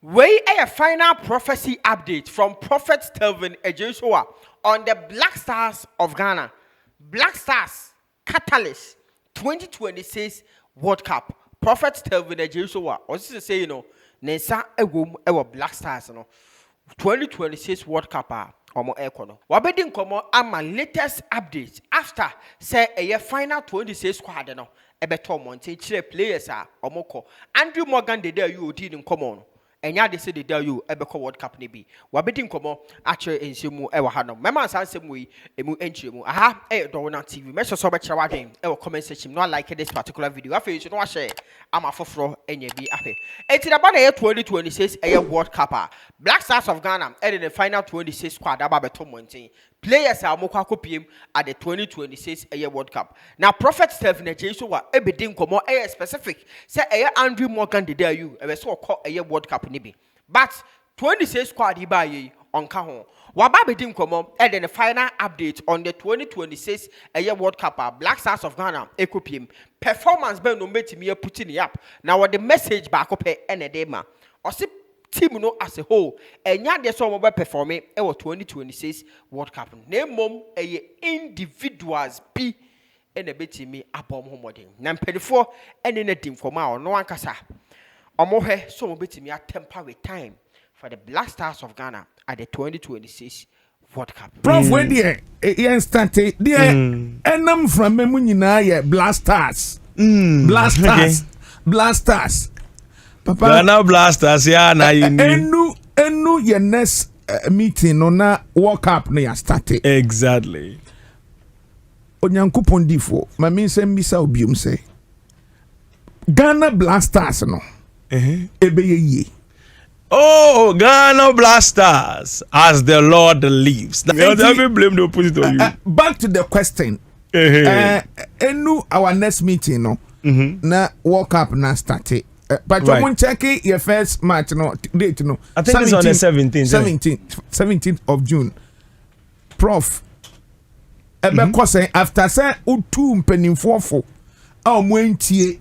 Way a final prophecy update from Prophet Telvin Sowah on the Blackstars of Ghana. Blackstars Catalyst 2026 World Cup. Prophet Telvin Sowah. What is to say, Nessa Egum ewa Blackstars, 2026 World Cup. Omo ekono. Wabedin komo ama latest update after say a final 26 squad no ebeto monte chire players omoko Andrew Morgan de there you did in common. Enya de say de there you ebeko World Cup ne bi. Wabedin komo actually ensemu ewa ha no. Mema sansem we emu entry mu. Aha Dowona TV. Me so be kira wadwen ewa comment section no like this particular video. Afa you no share ama foforo enye bi ahe. Enti na ba na 2026 World Cup. Blackstars of Ghana in the final 26 squad about beto monte. Players are mokwa kopiem at the 2026 World Cup. Now Prophet Telvin Sowah ebedin komo specific say Andrew Morgan de there you e so call World Cup ni bi. But 26 squad iba yi onka ho. Waba bedin komo in the final update on the 2026 World Cup. Black Stars of Ghana ekopiem performance be no metimi putting up. Now what the message back up ene dey ma. Osi team no as a whole enya de so mo be perform e 2026 World Cup na mom individuals bi ene betimi abom homodin na mpedifo ene na dim for ma no ankasa omo hwe so mo betimi atemper with time for the Blackstars of Ghana at the 2026 World Cup. Prof we there instantly there enam from memu nyina ye Blackstars. Blackstars. Okay. Blackstars. Papa Ghana Blasters ya na enu ye next meeting no na World Cup no ya start. Exactly. Onyankopon difo ma me nsem bisa obiom say Ghana Blastars no ebeye ye. Oh, Ghana Blasters, as the Lord lives. Never blame the opposite on you. Back to the question. Enu our next meeting no na World Cup na start. But you won't check it your first match no date no. I think it's on the 17th of June. Prof. Ebe after say utu mpenimfo fo a mo entie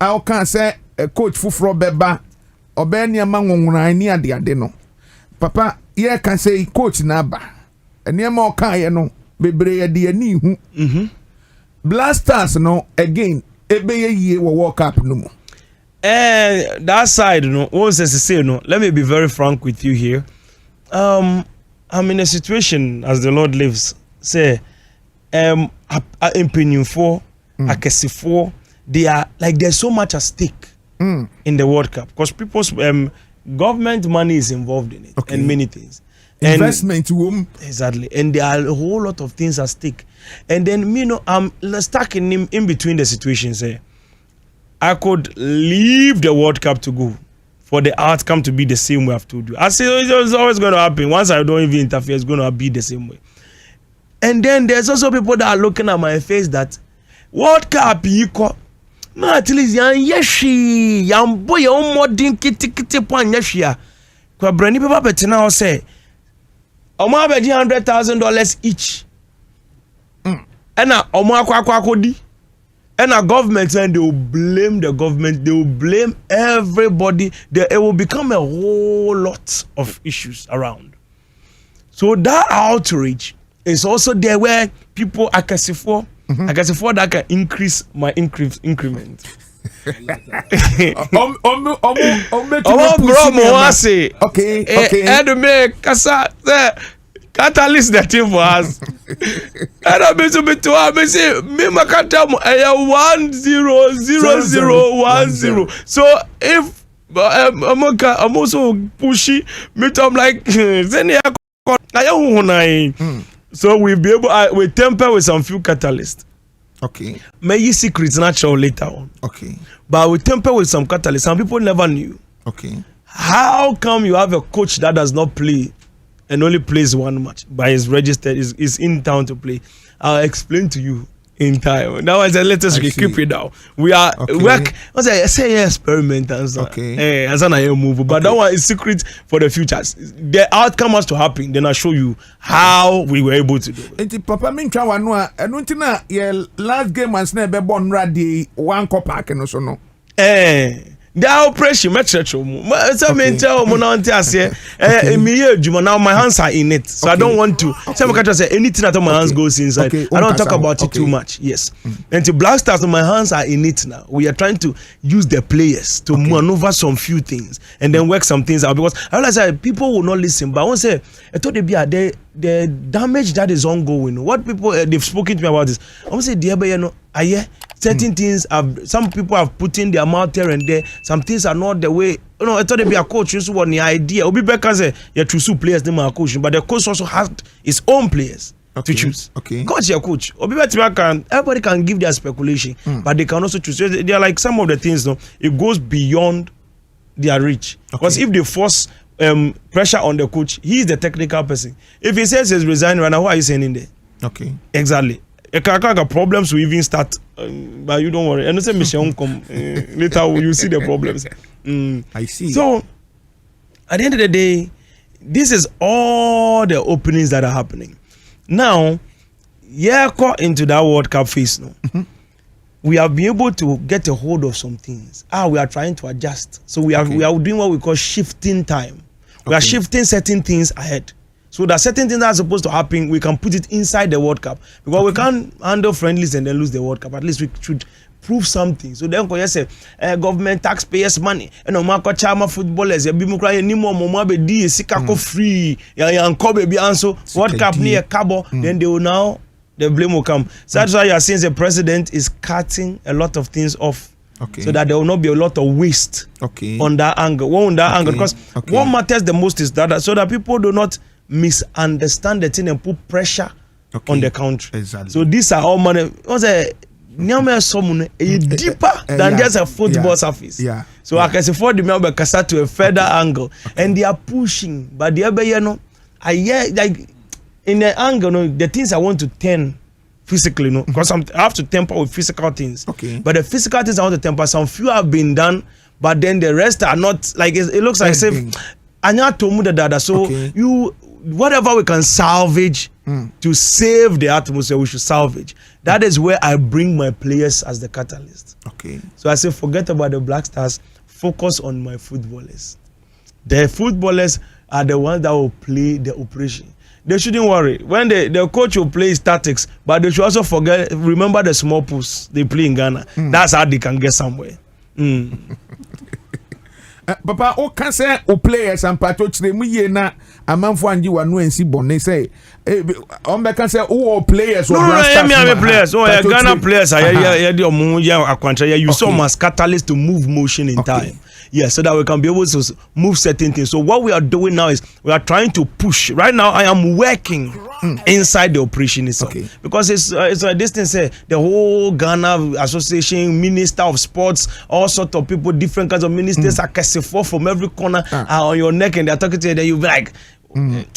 a kan say coach fufuro beba obe niam nwonwran ni ade no. Papa ye kan say coach na ba. Niam o kan ye no bebre ye de ani hu. Blasters no again ebe ye wo World Cup no mo. That side, what was say, let me be very frank with you here. I'm in a situation, as the Lord lives, say, in Penin 4, Akesi 4, they are like there's so much at stake in the World Cup because people's government money is involved in it and many things. Investment room. Exactly. And there are a whole lot of things at stake. And then, I'm stuck in between the situations here. I could leave the World Cup to go for the outcome to be the same way I've told you. I say it's always going to happen. Once I don't even interfere, it's going to be the same way. And then there's also people that are looking at my face that World Cup, no, at least yeshi, boy, modern kitty point yeshia. Kwa brand people better now say, Oma be $100,000 each. And now Oma kwa. And our government, and they will blame the government, they will blame everybody. It will become a whole lot of issues around. So that outrage is also there where people are for that can increase my increment. Okay. Catalyst the team for us. And I'm to be to me say me makata 100010. So if I'm also pushy, me I'm like so we'll be able we temper with some few catalysts. Okay. May secrets natural later on. Okay. But we temper with some catalysts. Some people never knew. Okay. How come you have a coach that does not play and only plays one match, but is registered, is in town to play? I'll explain to you in time. Now I said, let us keep it down. We are work. I say experiment and so. Okay. As an move, but that one is secret for the future. The outcome has to happen. Then I'll show you how we were able to do it. Enti Papa minka wanwa enuntina ye last game and snebe bon radi one cup pack no so no. The operation, so me tell now my hands are in it, so I don't want to. Some catch say anything that my hands goes inside. I don't talk about it too much. Yes, and the Blackstars, my hands are in it now. We are trying to use the players to maneuver some few things and then work some things out, because I realize that people will not listen. But I want to say, I thought the damage that is ongoing. What people they've spoken to me about this. I want to say, dear, you know, certain things some people have put in their mouth here and there. Some things are not the way. You know, I thought they be a coach. You want the idea. Obi Becca say you choose players. They are coaching, but the coach also has his own players to choose. Coach your coach. Obi Becca can. Everybody can give their speculation, but they can also choose. So they are like some of the things. No, it goes beyond their reach. Because if they force pressure on the coach, he is the technical person. If he says he's resigning right now, why are you sending there? Exactly. A got problems will even start, but you don't worry. And say Michelle come later. You see the problems. I see. So at the end of the day, this is all the openings that are happening now. Caught into that World Cup phase now. We have been able to get a hold of some things. We are trying to adjust. So we are doing what we call shifting time. We are shifting certain things ahead. So that certain things that are supposed to happen, we can put it inside the World Cup. Because we can't handle friendlies and then lose the World Cup. At least we should prove something. So then you say government taxpayers money. And Marco Chama footballers, be ni more di sikako free. Baby also World Cup near Cabo. Then they will now the blame will come. So that's why you are seeing the president is cutting a lot of things off. So that there will not be a lot of waste on that angle. On that angle. Because what matters the most is that so that people do not misunderstand the thing and put pressure on the country. So these are all money. Deeper than just a football surface. So I can say for the member to a further angle, and they are pushing. But the other, you know, I hear like in the angle, no, the things I want to turn physically, no, because I have to temper with physical things. But the physical things I want to temper, some few have been done, but then the rest are not. Like it looks like so you. Whatever we can salvage to save the atmosphere, we should salvage. That is where I bring my players as the catalyst. So I say, forget about the Blackstars, focus on my footballers. The footballers are the ones that will play the operation. They shouldn't worry. When the coach will play statics, but they should also remember the small pools they play in Ghana. That's how they can get somewhere. Papa, o can say o players and patoch de mu ye na amanfo anji wanu ensi bonne say on be can say o players o players Ghana players you saw mass catalyst to move motion in time. So that we can be able to move certain things. So what we are doing now is we are trying to push. Right now, I am working inside the operation itself because it's a distance. The whole Ghana Association, Minister of Sports, all sorts of people, different kinds of ministers are from every corner on your neck, and they're talking to you. Then you be like, it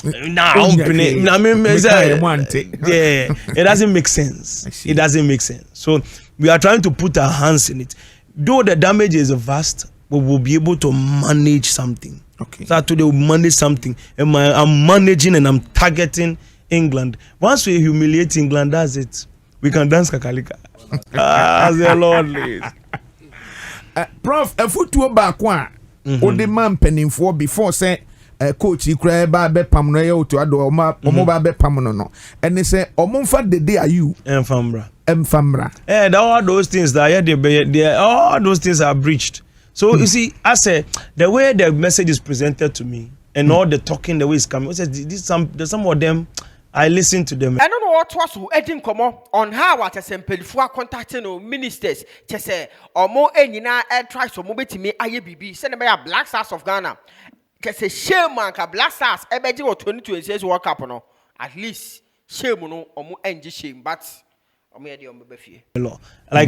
doesn't make sense. It doesn't make sense. So we are trying to put our hands in it. Though the damage is vast, we will be able to manage something. So today we manage something. And I'm managing and I'm targeting England. Once we humiliate England, that's it. We can dance kakalika. The Lord leads. Prof, a football back one. The man penning for before say coach he cry ba be pamno to ado omo ba be pamno no. And they say omonfa the day are you Mfamra. All those things that all those things are breached. So you see, I say the way the message is presented to me and all the talking, the way it's coming, some of them I listen to them. I don't know what was Edin Komo on how what as empelfua contacting ministers. Say or more enina air tries to move it to me. IBB send me a Blackstars of Ghana. Say shame man ka Blackstars ebedi or 2026 World Cup no. At least shame no or more NG shame, but. Like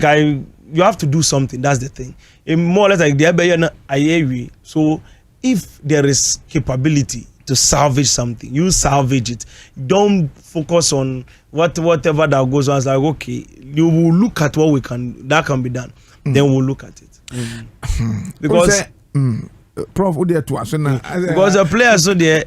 you have to do something. That's the thing. More or less like the so if there is capability to salvage something, you salvage it. Don't focus on whatever that goes on. It's like okay, you will look at what that can be done. Then we'll look at it because. Prof, because the players so the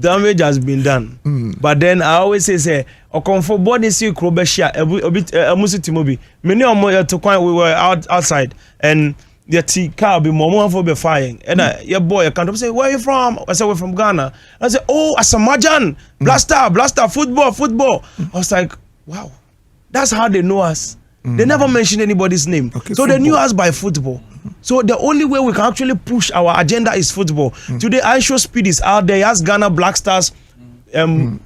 damage has been done. But then I always say for body see Krobeshia a bit Timobi. Many of to we were outside and the tea car be more for be flying. And your boy I can't say, where are you from? I said, we're from Ghana. I said, oh, Asamajan, Blaster, football. I was like, wow, that's how they know us. They never mentioned anybody's name. Okay, so football. They knew us by football. So the only way we can actually push our agenda is football. Today, Aisho Speed is out there. He has Ghana Blackstars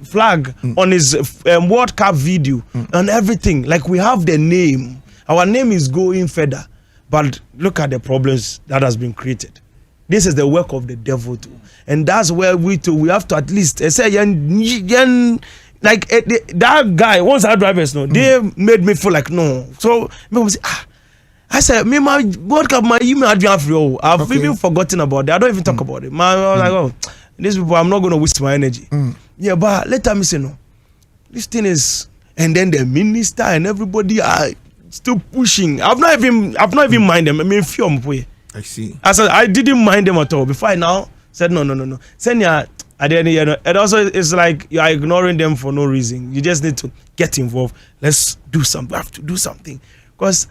flag on his World Cup video and everything. Like we have the name. Our name is going further. But look at the problems that has been created. This is the work of the devil too. And that's where we have to at least say, like that guy, once our drivers know, they made me feel like no. So people say, I said, me my World Cup, my email I've even forgotten about it. I don't even talk about it. I was like, oh, these people, I'm not going to waste my energy. Yeah, but later me say no. This thing is, and then the minister and everybody are still pushing. I've not even mind them. I mean, fear me. I see. I said I didn't mind them at all. Before I now said no. Send ya. At the end, and also it's like you are ignoring them for no reason. You just need to get involved. Let's do something. We have to do something because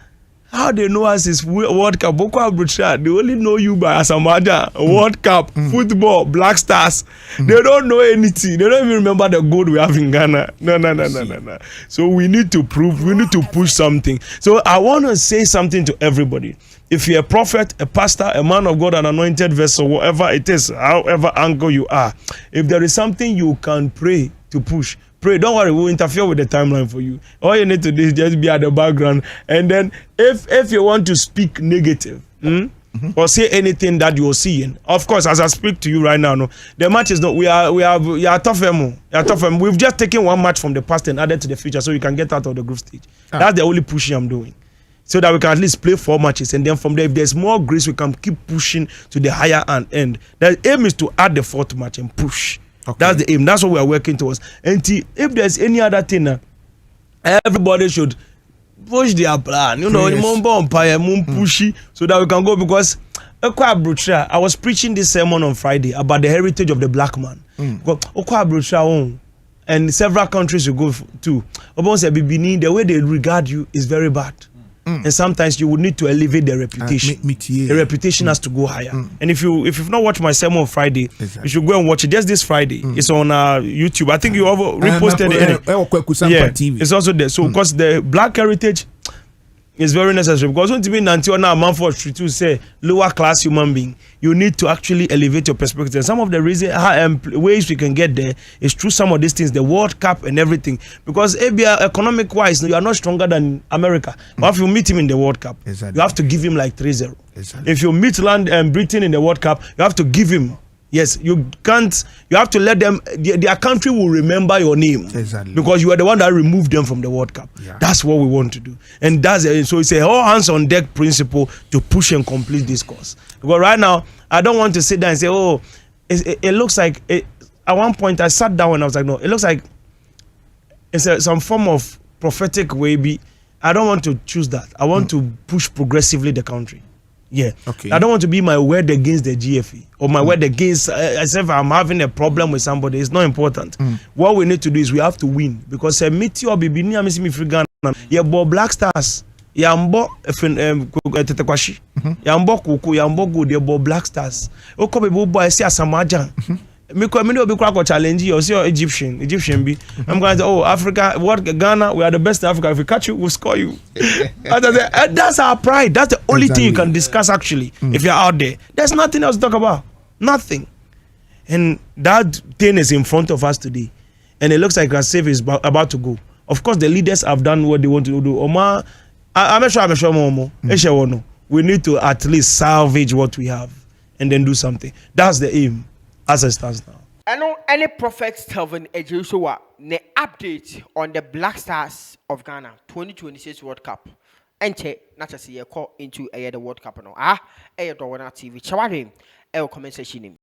how they know us is World Cup. Boko Abrucha, they only know you by Asamaja, World Cup, football, Blackstars. They don't know anything. They don't even remember the gold we have in Ghana. No. So we need to prove. We need to push something. So I want to say something to everybody. If you're a prophet, a pastor, a man of God, an anointed vessel, whatever it is, however angle you are, if there is something you can pray to push, pray. Don't worry, we'll interfere with the timeline for you. All you need to do is just be at the background. And then if you want to speak negative or say anything that you're seeing, of course, as I speak to you right now, no, the match is not, we are tough. We've just taken one match from the past and added to the future so we can get out of the group stage. That's the only pushing I'm doing. So that we can at least play 4 matches, and then from there, if there's more grace, we can keep pushing to the higher end. The aim is to add the 4th match and push. Okay. That's the aim. That's what we are working towards. And if there's any other thing, everybody should push their plan. You know, pushy so that we can go because I was preaching this sermon on Friday about the heritage of the black man. And several countries you go to, the way they regard you is very bad. And sometimes you would need to elevate their reputation. The reputation has to go higher. And if you've not watched my sermon on Friday, you should go and watch it. Just this Friday, it's on YouTube. I think you have reposted it. Yeah, it's also there. So because the black heritage is very necessary, because when you mean until now man for to say lower class human being, you need to actually elevate your perspective. And some of the ways we can get there is through some of these things, the World Cup and everything. Because economic wise, you are not stronger than America. But if you meet him in the World Cup, you have to give him like 3-0. If you meet Britain in the World Cup, you have to give him. Yes, you can't. You have to let them. Their country will remember your name because you are the one that removed them from the World Cup. Yeah. That's what we want to do, and so it's a all hands on deck principle to push and complete this course. Because right now, I don't want to sit down and say, "Oh, it looks like." At one point, I sat down and I was like, "No, it looks like it's some form of prophetic way." I don't want to choose that. I want to push progressively the country. Yeah. Okay. I don't want to be my word against the GFE or my word against as if I'm having a problem with somebody. It's not important. What we need to do is we have to win because meteor bibini amisi Ghana. Yabo Blackstars. Yambo tetekwashi. Yambo kuku. Yambo good. Yabo Blackstars. Okobe bobo esi asamaja. Me will be crack or challenge you or see your Egyptian be. I'm going to say, oh, Africa, Ghana, we are the best in Africa. If we catch you, we'll score you. That's our pride. That's the only thing you can discuss actually. If you're out there, there's nothing else to talk about. Nothing. And that thing is in front of us today. And it looks like our save is about to go. Of course, the leaders have done what they want to do. Omar, I'm sure more. We need to at least salvage what we have and then do something. That's the aim. As it stands now. I know any prophets Telvin Sowah ne update on the Blackstars of Ghana 2026 World Cup. Enche not just call into the World Cup no. Dowona TV. Chawari comment section.